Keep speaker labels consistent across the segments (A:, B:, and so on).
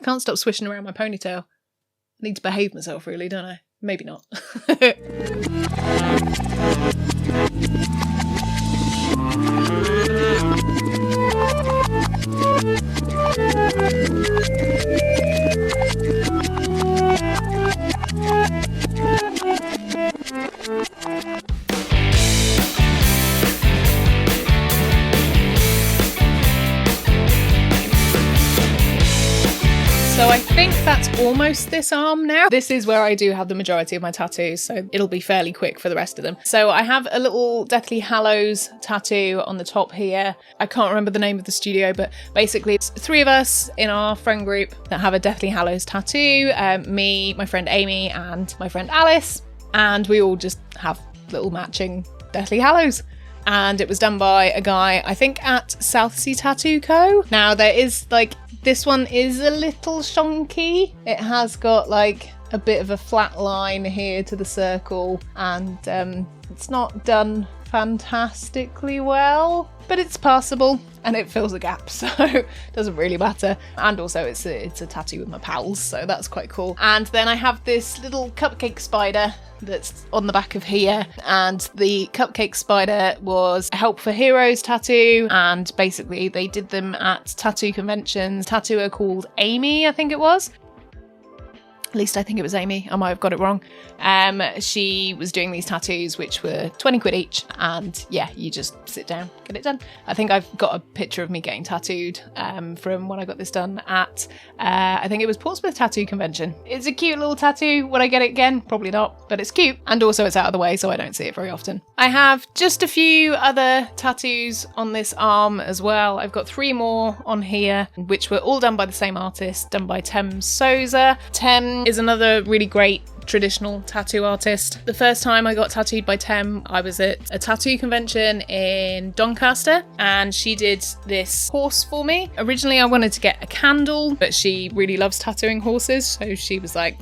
A: can't stop swishing around my ponytail. I need to behave myself, really, don't I? Maybe not. So I think that's almost this arm now. This is where I do have the majority of my tattoos, so it'll be fairly quick for the rest of them. So I have a little Deathly Hallows tattoo on the top here. I can't remember the name of the studio, but basically it's 3 of us in our friend group that have a Deathly Hallows tattoo. Me, my friend Amy, and my friend Alice. And we all just have little matching Deathly Hallows. And it was done by a guy, I think, at Southsea Tattoo Co. Now, there is, this one is a little shonky. It has got, a bit of a flat line here to the circle, and it's not done fantastically well, but it's passable, and it fills a gap, so it doesn't really matter. And also, it's a tattoo with my pals, so that's quite cool. And then I have this little cupcake spider that's on the back of here, and the cupcake spider was a Help for Heroes tattoo, and basically they did them at tattoo conventions. Tattooer called Amy, I think it was. At least I think it was Amy. I might have got it wrong. She was doing these tattoos, which were 20 quid each. And yeah, you just sit down, get it done. I think I've got a picture of me getting tattooed from when I got this done at, I think it was Portsmouth Tattoo Convention. It's a cute little tattoo. Would I get it again? Probably not, but it's cute. And also it's out of the way, so I don't see it very often. I have just a few other tattoos on this arm as well. I've got 3 more on here, which were all done by the same artist, done by Tem Sosa. Tem is another really great traditional tattoo artist. The first time I got tattooed by Tem, I was at a tattoo convention in Doncaster, and she did this horse for me. Originally I wanted to get a candle, but she really loves tattooing horses, so she was like,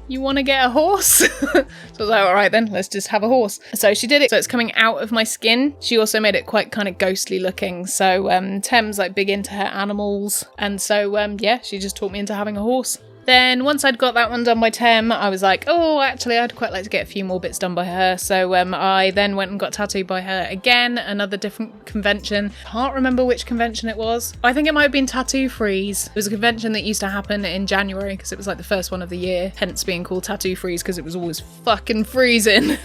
A: you want to get a horse? So I was like, all right then, let's just have a horse. So she did it, so it's coming out of my skin. She also made it quite kind of ghostly looking, so Tem's big into her animals, and so yeah, she just taught me into having a horse. Then once I'd got that one done by Tem, I was like, oh, actually, I'd quite like to get a few more bits done by her. So I then went and got tattooed by her again, another different convention. Can't remember which convention it was. I think it might have been Tattoo Freeze. It was a convention that used to happen in January because it was the first one of the year, hence being called Tattoo Freeze because it was always fucking freezing.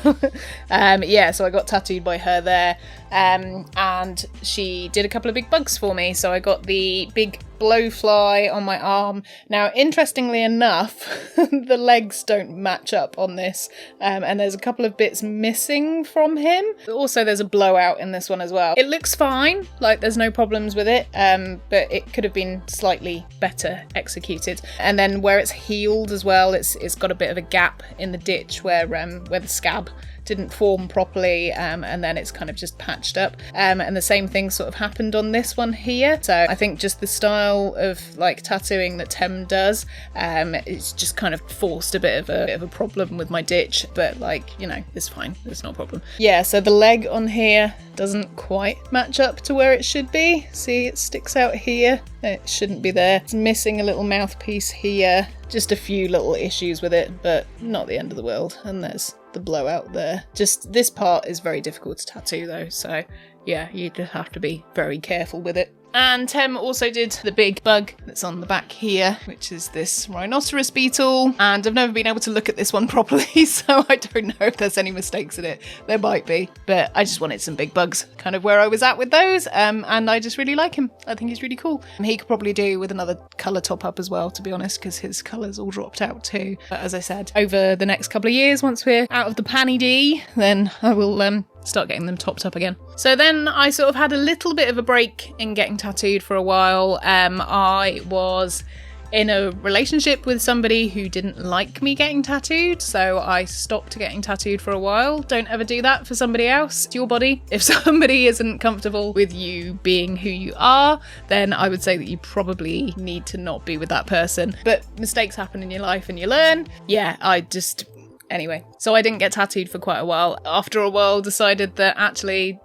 A: Yeah, so I got tattooed by her there. And she did a couple of big bugs for me. So I got the big blowfly on my arm. Now, interestingly enough, the legs don't match up on this, and there's a couple of bits missing from him. Also, there's a blowout in this one as well. It looks fine, there's no problems with it, but it could have been slightly better executed. And then where it's healed as well, it's got a bit of a gap in the ditch where the scab didn't form properly, and then it's kind of just patched up, and the same thing sort of happened on this one here. So I think just the style of tattooing that Tem does, it's just kind of forced a bit of a problem with my ditch, but it's fine, it's not a problem. Yeah, so the leg on here doesn't quite match up to where it should be. See, it sticks out here, it shouldn't be there. It's missing a little mouthpiece here, just a few little issues with it, but not the end of the world. And there's the blowout there. Just this part is very difficult to tattoo though, so yeah, you just have to be very careful with it. And Tem also did the big bug that's on the back here, which is this rhinoceros beetle. And I've never been able to look at this one properly, so I don't know if there's any mistakes in it. There might be, but I just wanted some big bugs, kind of where I was at with those. And I just really like him. I think he's really cool. He could probably do with another colour top up as well, to be honest, because his colours all dropped out too. But as I said, over the next couple of years, once we're out of the panny D, then I will start getting them topped up again. So then I sort of had a little bit of a break in getting tattooed for a while. I was in a relationship with somebody who didn't like me getting tattooed, so I stopped getting tattooed for a while. Don't ever do that for somebody else. It's your body. If somebody isn't comfortable with you being who you are, then I would say that you probably need to not be with that person. But mistakes happen in your life and you learn. Yeah, I just Anyway, so I didn't get tattooed for quite a while. After a while, decided that actually,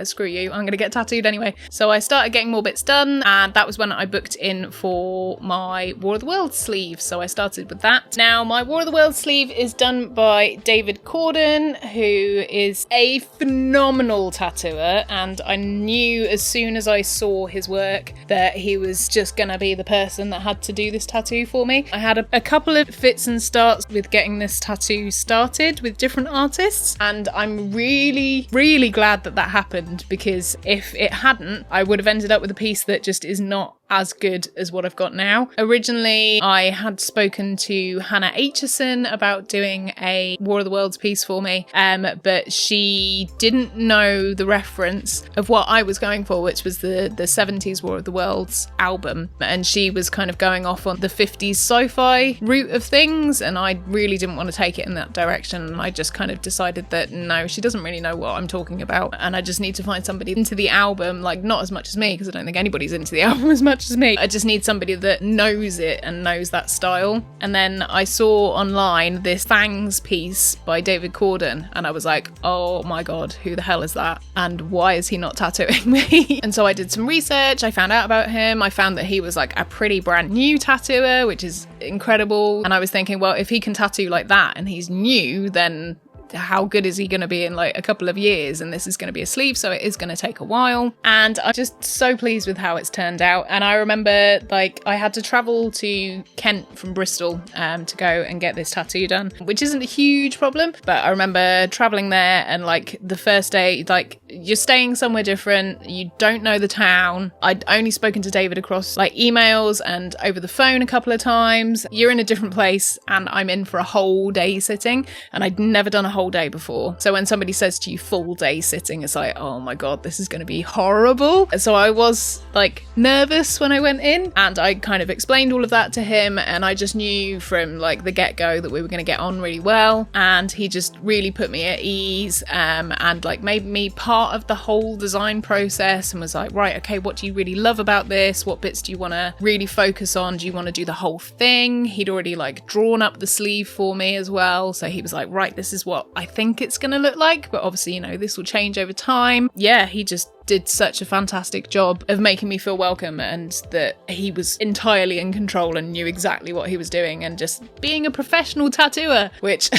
A: screw you, I'm going to get tattooed anyway. So I started getting more bits done, and that was when I booked in for my War of the Worlds sleeve. So I started with that. Now, my War of the Worlds sleeve is done by David Corden, who is a phenomenal tattooer, and I knew as soon as I saw his work that he was just going to be the person that had to do this tattoo for me. I had a couple of fits and starts with getting this tattoo started with different artists, and I'm really, really glad that happened, because if it hadn't, I would have ended up with a piece that just is not as good as what I've got now. Originally, I had spoken to Hannah Aitchison about doing a War of the Worlds piece for me, but she didn't know the reference of what I was going for, which was the 70s War of the Worlds album, and she was kind of going off on the 50s sci-fi route of things, and I really didn't want to take it in that direction. I just kind of decided that no, she doesn't really know what I'm talking about, and I just need to find somebody into the album, like not as much as me, because I don't think anybody's into the album as much as me. I just need somebody that knows it and knows that style. And then I saw online this Fangs piece by David Corden, and I was like, oh my god, who the hell is that? And why is he not tattooing me? And so I did some research, I found out about him, I found that he was like a pretty brand new tattooer, which is incredible. And I was thinking, well, if he can tattoo like that and he's new, then how good is he going to be in like a couple of years? And this is going to be a sleeve, so it is going to take a while. And I'm just so pleased with how it's turned out. And I remember like I had to travel to Kent from Bristol to go and get this tattoo done, which isn't a huge problem. But I remember traveling there, and like the first day, like you're staying somewhere different, you don't know the town. I'd only spoken to David across like emails and over the phone a couple of times. You're in a different place, and I'm in for a whole day sitting, and I'd never done a whole day before. So when somebody says to you full day sitting, it's like, oh my god, this is going to be horrible. So I was like nervous when I went in, and I kind of explained all of that to him, and I just knew from like the get-go that we were going to get on really well, and he just really put me at ease, and like made me part of the whole design process, and was like, right, okay, what do you really love about this? What bits do you want to really focus on? Do you want to do the whole thing? He'd already like drawn up the sleeve for me as well, so he was like, right, this is what I think it's going to look like, but obviously, you know, this will change over time. Yeah, he just did such a fantastic job of making me feel welcome, and that he was entirely in control and knew exactly what he was doing, and just being a professional tattooer, which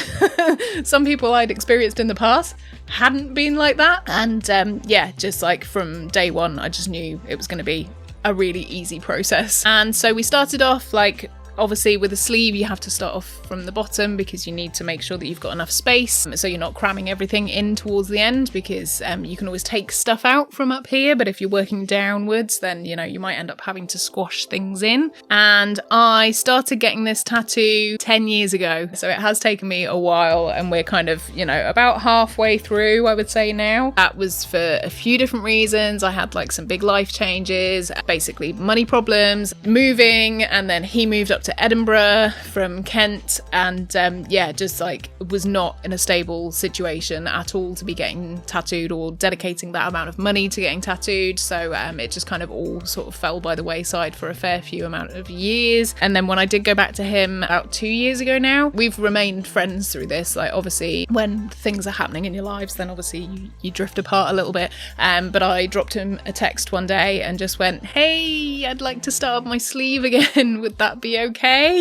A: some people I'd experienced in the past hadn't been like that. And yeah, just like from day one, I just knew it was going to be a really easy process. And so we started off like, obviously with a sleeve you have to start off from the bottom, because you need to make sure that you've got enough space so you're not cramming everything in towards the end, because you can always take stuff out from up here, but if you're working downwards, then you know you might end up having to squash things in. And I started getting this tattoo 10 years ago, so it has taken me a while, and we're kind of, you know, about halfway through, I would say now. That was for a few different reasons. I had like some big life changes, basically money problems, moving, and then he moved up to Edinburgh from Kent, and yeah, just like was not in a stable situation at all to be getting tattooed or dedicating that amount of money to getting tattooed. So it just kind of all sort of fell by the wayside for a fair few amount of years. And then when I did go back to him about 2 years ago now, we've remained friends through this. Like obviously when things are happening in your lives, then obviously you drift apart a little bit, but I dropped him a text one day and just went, hey, I'd like to start my sleeve again, would that be okay?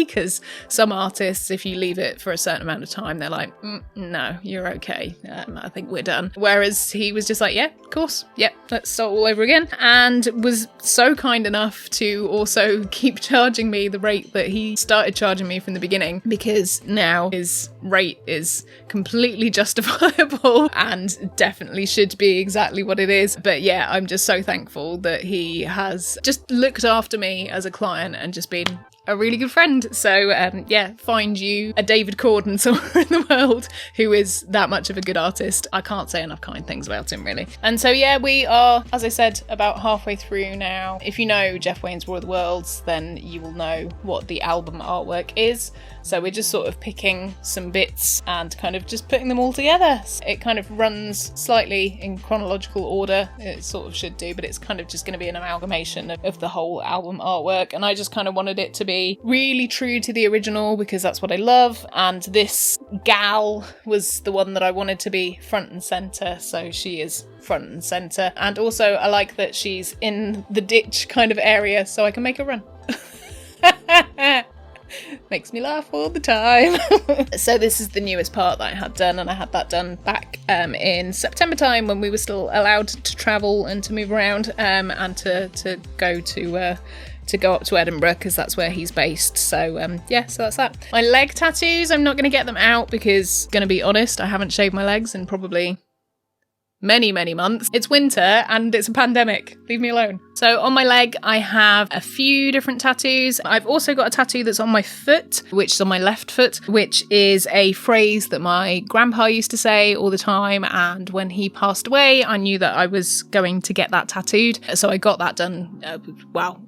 A: Because some artists, if you leave it for a certain amount of time, they're like, no, you're okay, I think we're done. Whereas he was just like, yeah, of course, yep, let's start all over again, and was so kind enough to also keep charging me the rate that he started charging me from the beginning, because now his rate is completely justifiable and definitely should be exactly what it is. But yeah, I'm just so thankful that he has just looked after me as a client and just been a really good friend. So yeah, find you a David Corden somewhere in the world who is that much of a good artist. I can't say enough kind things about him, really. And so yeah, we are, as I said, about halfway through now. If you know Jeff Wayne's War of the Worlds, then you will know what the album artwork is. So we're just sort of picking some bits and kind of just putting them all together. It kind of runs slightly in chronological order. It sort of should do, but it's kind of just going to be an amalgamation of the whole album artwork. And I just kind of wanted it to be really true to the original because that's what I love. And this gal was the one that I wanted to be front and centre, so she is front and centre. And also I like that she's in the ditch kind of area so I can make her run. Makes me laugh all the time. So this is the newest part that I had done, and I had that done back in September time when we were still allowed to travel and to move around, and to go up to Edinburgh because that's where he's based. So so that's that. My leg tattoos, I'm not going to get them out because, going to be honest, I haven't shaved my legs in probably many months. It's winter and it's a pandemic. Leave me alone. So on my leg, I have a few different tattoos. I've also got a tattoo that's on my foot, which is on my left foot, which is a phrase that my grandpa used to say all the time. And when he passed away, I knew that I was going to get that tattooed. So I got that done.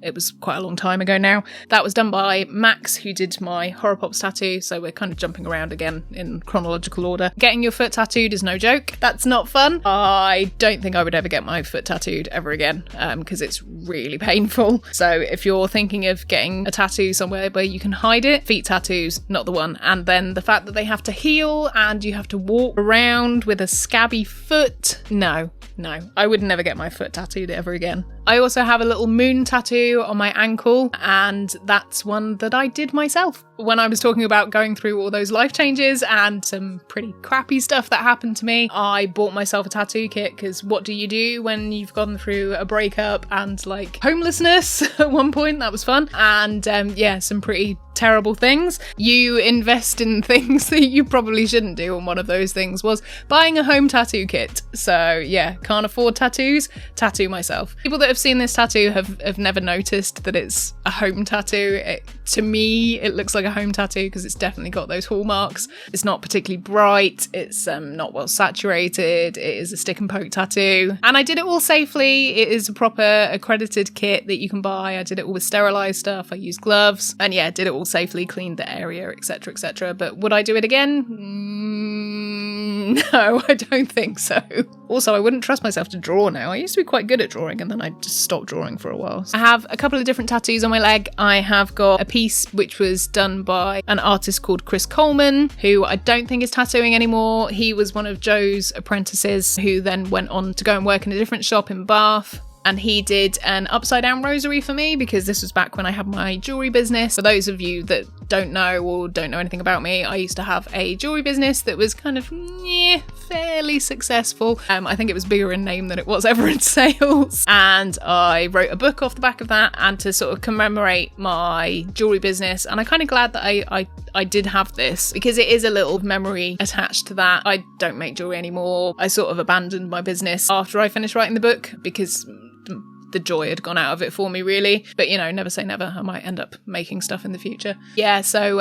A: It was quite a long time ago now. That was done by Max, who did my Horror Pops tattoo. So we're kind of jumping around again in chronological order. Getting your foot tattooed is no joke. That's not fun. I don't think I would ever get my foot tattooed ever again because it's really painful. So if you're thinking of getting a tattoo somewhere where you can hide it, feet tattoos, not the one. And then the fact that they have to heal and you have to walk around with a scabby foot. No, I would never get my foot tattooed ever again. I also have a little moon tattoo on my ankle, and that's one that I did myself. When I was talking about going through all those life changes and some pretty crappy stuff that happened to me, I bought myself a tattoo kit because what do you do when you've gone through a breakup and like homelessness at one point? That was fun. And some pretty terrible things. You invest in things that you probably shouldn't do, and one of those things was buying a home tattoo kit. So yeah, can't afford tattoos, tattoo myself. People that have seen this tattoo have never noticed that it's a home tattoo. To me, it looks like a home tattoo because it's definitely got those hallmarks. It's not particularly bright, it's not well saturated, it is a stick and poke tattoo. And I did it all safely. It is a proper accredited kit that you can buy. I did it all with sterilised stuff, I used gloves, and yeah, did it all safely, cleaned the area, etc, etc. But would I do it again? No, I don't think so. Also, I wouldn't trust myself to draw now. I used to be quite good at drawing and then I just stopped drawing for a while. I have a couple of different tattoos on my leg. I have got a piece which was done by an artist called Coleman, who I don't think is tattooing anymore. He was one of Joe's apprentices who then went on to go and work in a different shop in Bath. And he did an upside down rosary for me because this was back when I had my jewellery business. For those of you that don't know or don't know anything about me, I used to have a jewellery business that was kind of fairly successful. I think it was bigger in name than it was ever in sales. And I wrote a book off the back of that, and to sort of commemorate my jewellery business. And I'm kind of glad that I did have this because it is a little memory attached to that. I don't make jewellery anymore. I sort of abandoned my business after I finished writing the book because the joy had gone out of it for me, really. But never say never. I might end up making stuff in the future. Yeah, so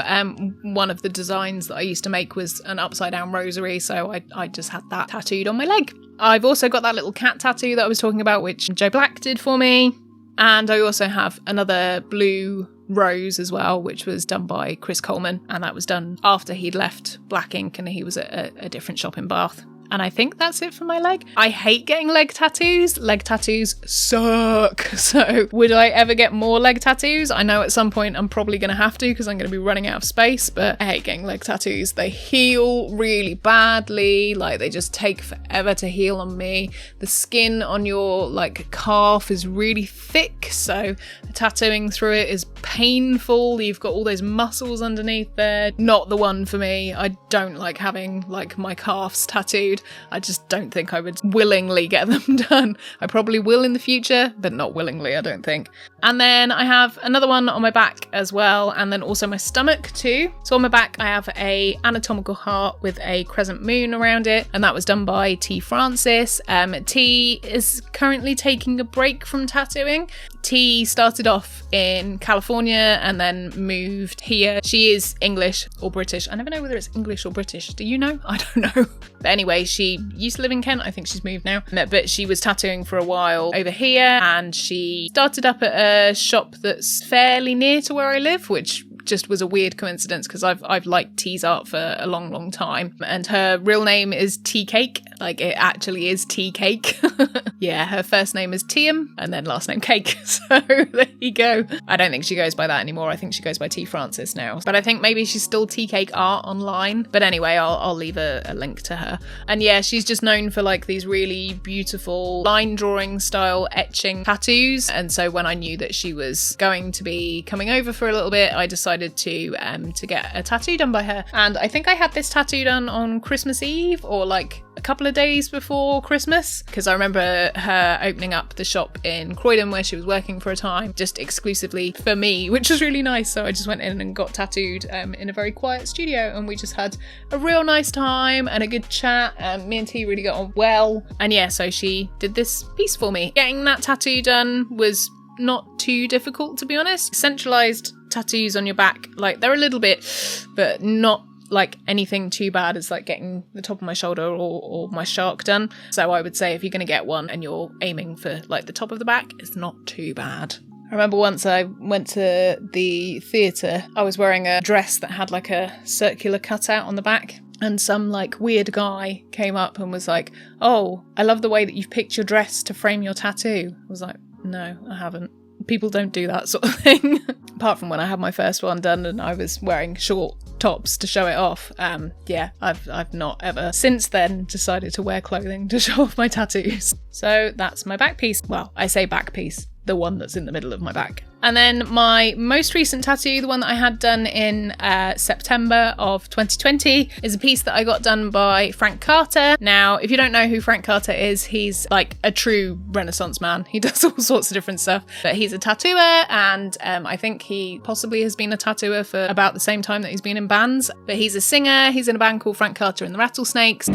A: one of the designs that I used to make was an upside down rosary, so I just had that tattooed on my leg. I've also got that little cat tattoo that I was talking about, which Joe Black did for me. And I also have another blue rose as well, which was done by Coleman, and that was done after he'd left Black Ink and he was at a different shop in Bath. And I think that's it for my leg. I hate getting leg tattoos. Leg tattoos suck. So would I ever get more leg tattoos? I know at some point I'm probably going to have to because I'm going to be running out of space, but I hate getting leg tattoos. They heal really badly. Like, they just take forever to heal on me. The skin on your calf is really thick, so tattooing through it is painful. You've got all those muscles underneath there. Not the one for me. I don't like having my calves tattooed. I just don't think I would willingly get them done. I probably will in the future, but not willingly, I don't think. And then I have another one on my back as well, and then also my stomach too. So on my back I have a anatomical heart with a crescent moon around it, and that was done by T. Francis. T is currently taking a break from tattooing. T started off in California and then moved here. She is English or British. I never know whether it's English or British. Do you know? I don't know. But anyway, she used to live in Kent. I think she's moved now. But she was tattooing for a while over here, and she started up at a shop that's fairly near to where I live, which just was a weird coincidence because I've liked T's art for a long time. And her real name is Tea Cake, Like, it actually is tea cake. Yeah, her first name is Tim and then last name Cake. So there you go. I don't think she goes by that anymore. I think she goes by T Francis now. But I think maybe she's still Tea Cake Art online. But anyway, I'll leave a link to her. And yeah, she's just known for like these really beautiful line drawing style etching tattoos. And so when I knew that she was going to be coming over for a little bit, I decided to get a tattoo done by her. And I think I had this tattoo done on Christmas Eve or like a couple of days before Christmas, because I remember her opening up the shop in Croydon where she was working for a time, just exclusively for me, which was really nice. So I just went in and got tattooed in a very quiet studio, and we just had a real nice time and a good chat. Me and T really got on well. And yeah, so she did this piece for me. Getting that tattoo done was not too difficult, to be honest. Centralized tattoos on your back, like, they're a little bit, but not like anything too bad as like getting the top of my shoulder or my shark done. So I would say if you're going to get one and you're aiming for like the top of the back, it's not too bad. I remember once I went to the theatre, I was wearing a dress that had like a circular cutout on the back, and some like weird guy came up and was like, "Oh, I love the way that you've picked your dress to frame your tattoo." I was like, "No, I haven't. People don't do that sort of thing." Apart from when I had my first one done and I was wearing short tops to show it off. Yeah, I've not ever since then decided to wear clothing to show off my tattoos. So that's my back piece. Well, I say back piece, the one that's in the middle of my back. And then my most recent tattoo, the one that I had done in September of 2020, is a piece that I got done by Frank Carter. Now, if you don't know who Frank Carter is, he's like a true Renaissance man. He does all sorts of different stuff, but he's a tattooer, and I think he possibly has been a tattooer for about the same time that he's been in bands. But he's a singer. He's in a band called Frank Carter and the Rattlesnakes.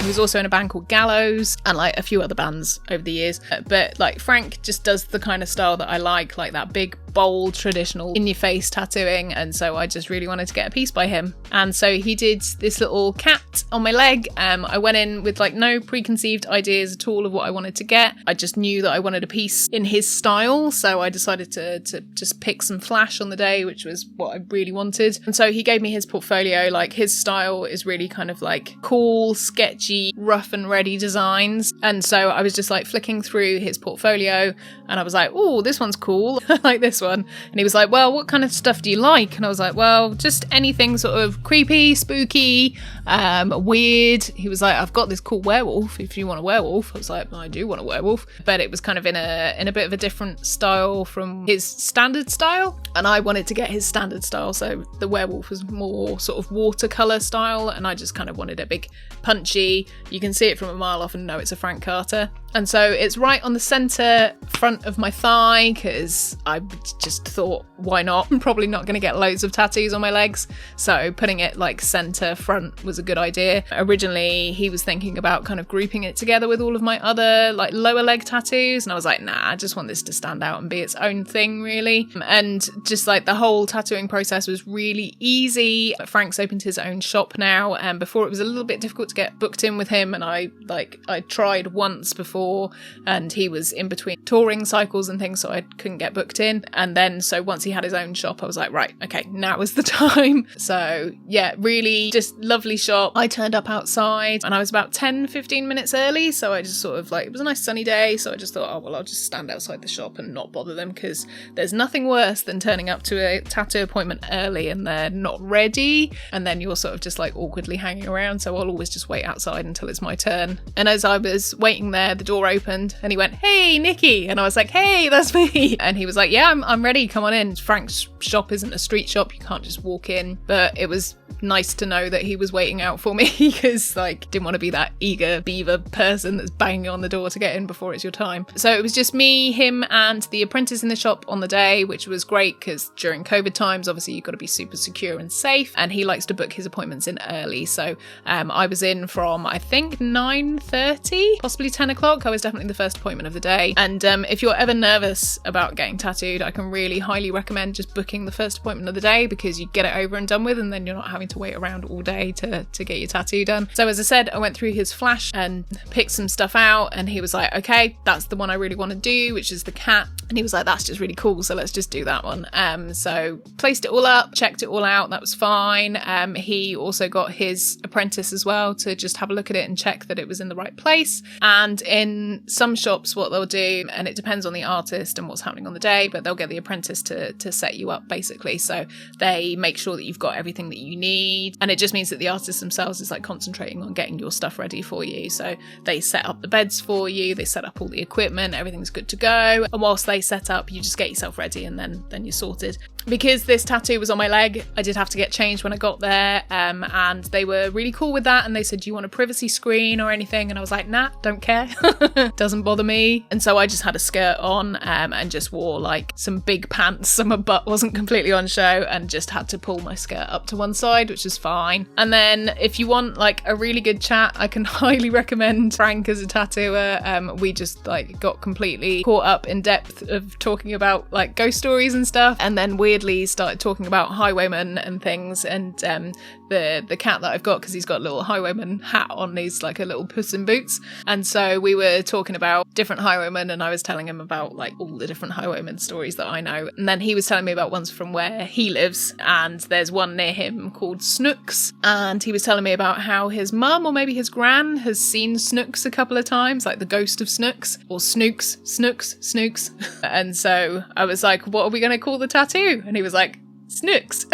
A: He was also in a band called Gallows and like a few other bands over the years. But like Frank just does the kind of style that I like that big, bold, traditional in-your-face tattooing. And so I just really wanted to get a piece by him. And so he did this little cat on my leg. I went in with like no preconceived ideas at all of what I wanted to get. I just knew that I wanted a piece in his style. So I decided to just pick some flash on the day, which was what I really wanted. And so he gave me his portfolio. Like, his style is really kind of like cool, sketchy, rough and ready designs. And so I was just like flicking through his portfolio and I was like, "Oh, this one's cool. I like this one." And he was like, "Well, what kind of stuff do you like?" And I was like, "Well, just anything sort of creepy, spooky, weird." He was like, "I've got this cool werewolf if you want a werewolf." I was like, "I do want a werewolf." But it was kind of in a bit of a different style from his standard style. And I wanted to get his standard style. So the werewolf was more sort of watercolor style. And I just kind of wanted a big punchy, you can see it from a mile off and know it's a Frank Carter. And so it's right on the centre front of my thigh because I just thought, why not? I'm probably not going to get loads of tattoos on my legs. So putting it like centre front was a good idea. Originally, he was thinking about kind of grouping it together with all of my other like lower leg tattoos. And I was like, nah, I just want this to stand out and be its own thing, really. And just like the whole tattooing process was really easy. Frank's opened his own shop now. And before it was a little bit difficult to get booked in with him. And I tried once before and he was in between touring cycles and things, so I couldn't get booked in. And then so once he had his own shop, I was like, right, okay, now is the time. So yeah, really just lovely shop. I turned up outside and I was about 10-15 minutes early, so I just sort of like, it was a nice sunny day, so I just thought, oh well, I'll just stand outside the shop and not bother them, because there's nothing worse than turning up to a tattoo appointment early and they're not ready and then you're sort of just like awkwardly hanging around. So I'll always just wait outside until it's my turn. And as I was waiting there, the door opened and he went, "Hey, Nikki." And I was like, "Hey, that's me." And he was like, "Yeah, I'm ready, come on in." Frank's shop isn't a street shop, you can't just walk in. But it was nice to know that he was waiting out for me because like didn't want to be that eager beaver person that's banging on the door to get in before it's your time. So it was just me, him and the apprentice in the shop on the day, which was great because during COVID times obviously you've got to be super secure and safe, and he likes to book his appointments in early. So I was in from I think 9:30, possibly 10 o'clock. I was definitely the first appointment of the day. And if you're ever nervous about getting tattooed, I can really highly recommend just booking the first appointment of the day, because you get it over and done with and then you're not having to wait around all day to get your tattoo done. So as I said, I went through his flash and picked some stuff out, and he was like, "Okay, that's the one I really want to do," which is the cat. And he was like, that's just really cool, so let's just do that one. So placed it all up, checked it all out, that was fine. He also got his apprentice as well to just have a look at it and check that it was in the right place. And in some shops, what they'll do, and it depends on the artist and what's happening on the day, but they'll get the apprentice to set you up, basically. So they make sure that you've got everything that you need, and it just means that the artist themselves is like concentrating on getting your stuff ready for you. So they set up the beds for you, they set up all the equipment, everything's good to go, and whilst they set up, you just get yourself ready, and then you're sorted. Because this tattoo was on my leg, I did have to get changed when I got there, and they were really cool with that, and they said, do you want a privacy screen or anything? And I was like, nah, don't care. Doesn't bother me. And so I just had a skirt on, and just wore like some big pants so my butt wasn't completely on show, and just had to pull my skirt up to one side, which is fine. And then if you want like a really good chat, I can highly recommend Frank as a tattooer. We just like got completely caught up in depth of talking about like ghost stories and stuff, and then weirdly started talking about highwaymen and things, and the cat that I've got, because he's got a little highwayman hat on, he's like a little Puss in Boots, and so we were talking about different highwaymen, and I was telling him about like all the different highwayman stories that I know, and then he was telling me about ones from where he lives, and there's one near him called Snooks, and he was telling me about how his mum or maybe his gran has seen Snooks a couple of times, like the ghost of Snooks, or Snooks, and so I was like, what are we going to call the tattoo? And he was like, Snooks.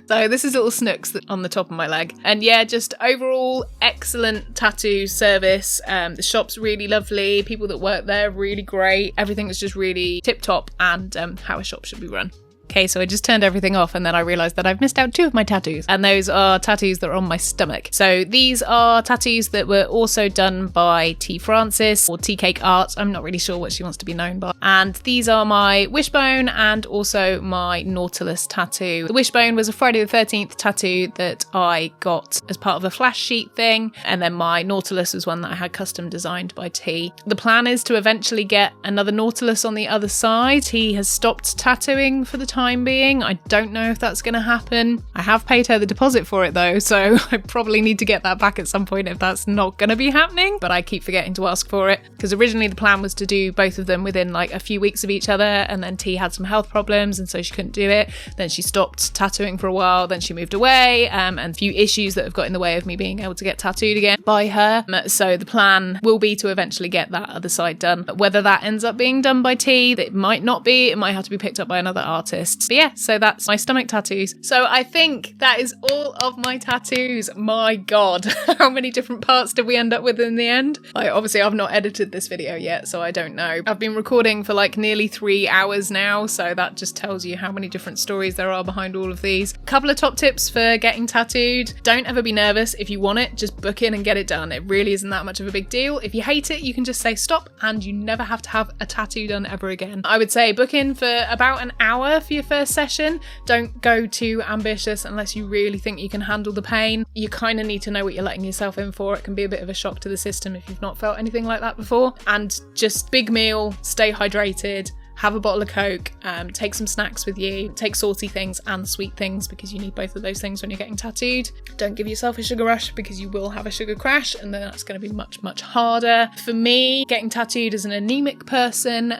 A: So this is little Snooks on the top of my leg. And yeah, just overall excellent tattoo service. The shop's really lovely, people that work there really great, everything is just really tip top, and how a shop should be run. Okay, so I just turned everything off, and then I realised that I've missed out 2 of my tattoos, and those are tattoos that are on my stomach. So these are tattoos that were also done by T. Francis, or Tea Cake Art. I'm not really sure what she wants to be known by. And these are my wishbone and also my Nautilus tattoo. The wishbone was a Friday the 13th tattoo that I got as part of a flash sheet thing, and then my Nautilus was one that I had custom designed by T. The plan is to eventually get another Nautilus on the other side. He has stopped tattooing for the time being. I don't know if that's going to happen. I have paid her the deposit for it though, so I probably need to get that back at some point if that's not going to be happening, but I keep forgetting to ask for it, because originally the plan was to do both of them within like a few weeks of each other, and then T had some health problems and so she couldn't do it. Then she stopped tattooing for a while, then she moved away, and a few issues that have got in the way of me being able to get tattooed again by her. So the plan will be to eventually get that other side done. Whether that ends up being done by T, it might not be, it might have to be picked up by another artist. But yeah, so that's my stomach tattoos. So I think that is all of my tattoos. My God, how many different parts did we end up with in the end? Obviously I've not edited this video yet, so I don't know. I've been recording for like nearly 3 hours now, so that just tells you how many different stories there are behind all of these. A couple of top tips for getting tattooed. Don't ever be nervous. If you want it, just book in and get it done. It really isn't that much of a big deal. If you hate it, you can just say stop, and you never have to have a tattoo done ever again. I would say book in for about an hour for your first session. Don't go too ambitious unless you really think you can handle the pain. You kind of need to know what you're letting yourself in for. It can be a bit of a shock to the system if you've not felt anything like that before. And just big meal, stay hydrated, have a bottle of Coke, take some snacks with you, take salty things and sweet things, because you need both of those things when you're getting tattooed. Don't give yourself a sugar rush, because you will have a sugar crash, and then that's going to be much, much harder. For me, getting tattooed as an anemic person,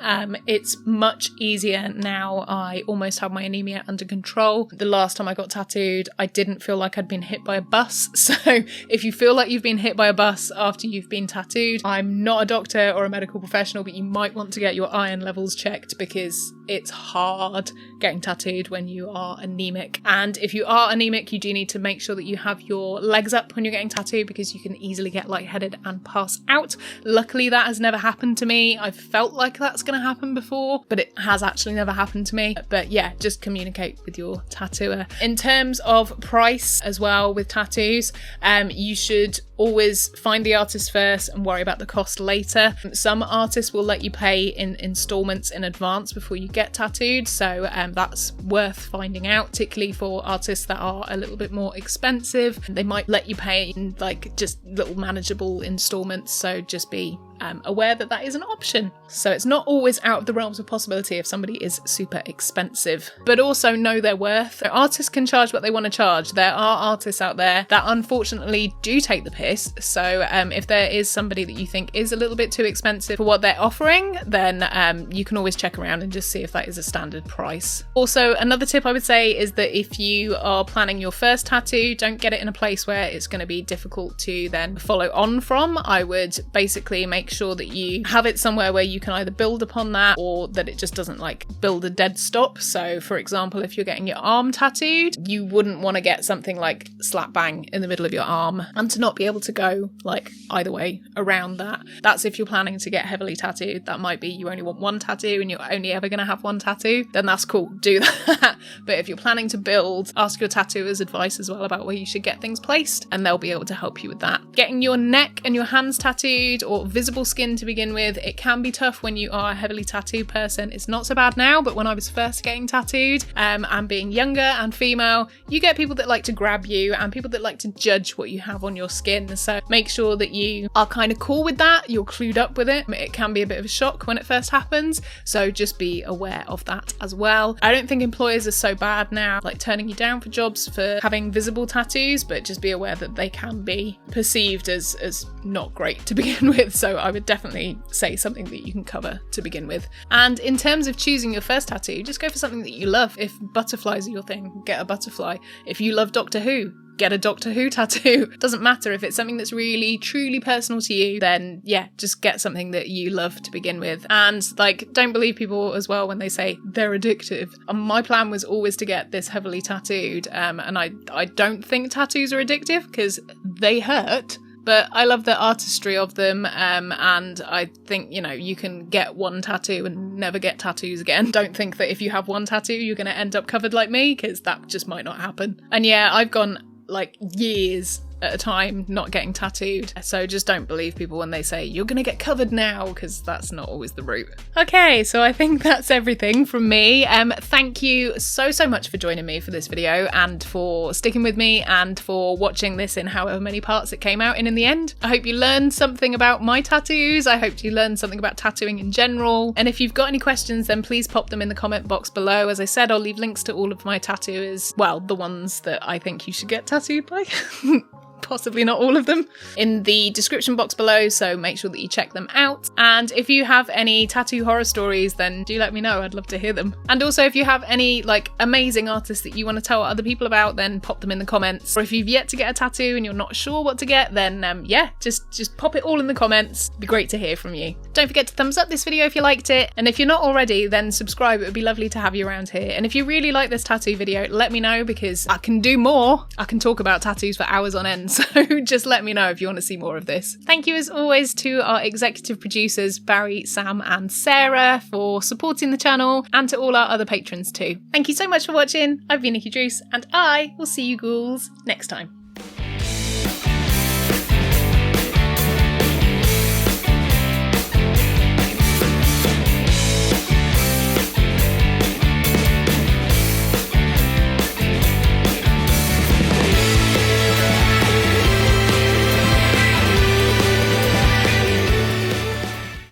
A: it's much easier now. I almost have my anemia under control. The last time I got tattooed, I didn't feel like I'd been hit by a bus. So if you feel like you've been hit by a bus after you've been tattooed, I'm not a doctor or a medical professional, but you might want to get your iron levels checked, because it's hard getting tattooed when you are anemic. And if you are anemic, you do need to make sure that you have your legs up when you're getting tattooed, because you can easily get lightheaded and pass out. Luckily, that has never happened to me. I've felt like that's going to happen before, but it has actually never happened to me. But yeah, just communicate with your tattooer. In terms of price as well with tattoos, you should always find the artist first and worry about the cost later. Some artists will let you pay in installments in advance before you get tattooed, so that's worth finding out, particularly for artists that are a little bit more expensive. They might let you pay in like just little manageable installments, so just be aware that that is an option. So it's not always out of the realms of possibility if somebody is super expensive, but also know their worth. So artists can charge what they want to charge. There are artists out there that unfortunately do take the piss. So if there is somebody that you think is a little bit too expensive for what they're offering, then you can always check around and just see if that is a standard price. Also, another tip I would say is that if you are planning your first tattoo, don't get it in a place where it's going to be difficult to then follow on from. I would basically make sure that you have it somewhere where you can either build upon that or that it just doesn't like build a dead stop. So for example, if you're getting your arm tattooed, you wouldn't want to get something like slap bang in the middle of your arm and to not be able to go like either way around that. That's if you're planning to get heavily tattooed. That might be you only want one tattoo and you're only ever going to have one tattoo, then that's cool, do that. But if you're planning to build, ask your tattooer's advice as well about where you should get things placed, and they'll be able to help you with that. Getting your neck and your hands tattooed or visible skin to begin with, it can be tough when you are a heavily tattooed person. It's not so bad now, but when I was first getting tattooed and being younger and female, you get people that like to grab you and people that like to judge what you have on your skin. So make sure that you are kind of cool with that, you're clued up with it. It can be a bit of a shock when it first happens, so just be aware of that as well. I don't think employers are so bad now, like turning you down for jobs for having visible tattoos, but just be aware that they can be perceived as not great to begin with. So I would definitely say something that you can cover to begin with. And in terms of choosing your first tattoo, just go for something that you love. If butterflies are your thing, get a butterfly. If you love Doctor Who, get a Doctor Who tattoo. Doesn't matter if it's something that's really truly personal to you, then yeah, just get something that you love to begin with. And like, don't believe people as well when they say they're addictive. My plan was always to get this heavily tattooed, and I don't think tattoos are addictive because they hurt. But I love the artistry of them, and I think, you know, you can get one tattoo and never get tattoos again. Don't think that if you have one tattoo, you're going to end up covered like me, because that just might not happen. And yeah, I've gone like years at a time not getting tattooed, so just don't believe people when they say you're gonna get covered now, because that's not always the route. Okay, so I think that's everything from me. Thank you so much for joining me for this video and for sticking with me and for watching this in however many parts it came out in the end. I hope you learned something about my tattoos. I hope you learned something about tattooing in general, and if you've got any questions then please pop them in the comment box below. As I said, I'll leave links to all of my tattooers, well, the ones that I think you should get tattooed by. Possibly not all of them, in the description box below, so make sure that you check them out. And if you have any tattoo horror stories, then do let me know, I'd love to hear them. And also if you have any like amazing artists that you want to tell other people about, then pop them in the comments. Or if you've yet to get a tattoo and you're not sure what to get, then yeah, just pop it all in the comments. It'd be great to hear from you. Don't forget to thumbs up this video if you liked it, and if you're not already, then subscribe. It would be lovely to have you around here. And if you really like this tattoo video, let me know, because I can do more. I can talk about tattoos for hours on end. So just let me know if you want to see more of this. Thank you as always to our executive producers Barry, Sam and Sarah for supporting the channel, and to all our other patrons too. Thank you so much for watching. I've been Nikki Druce, and I will see you ghouls next time.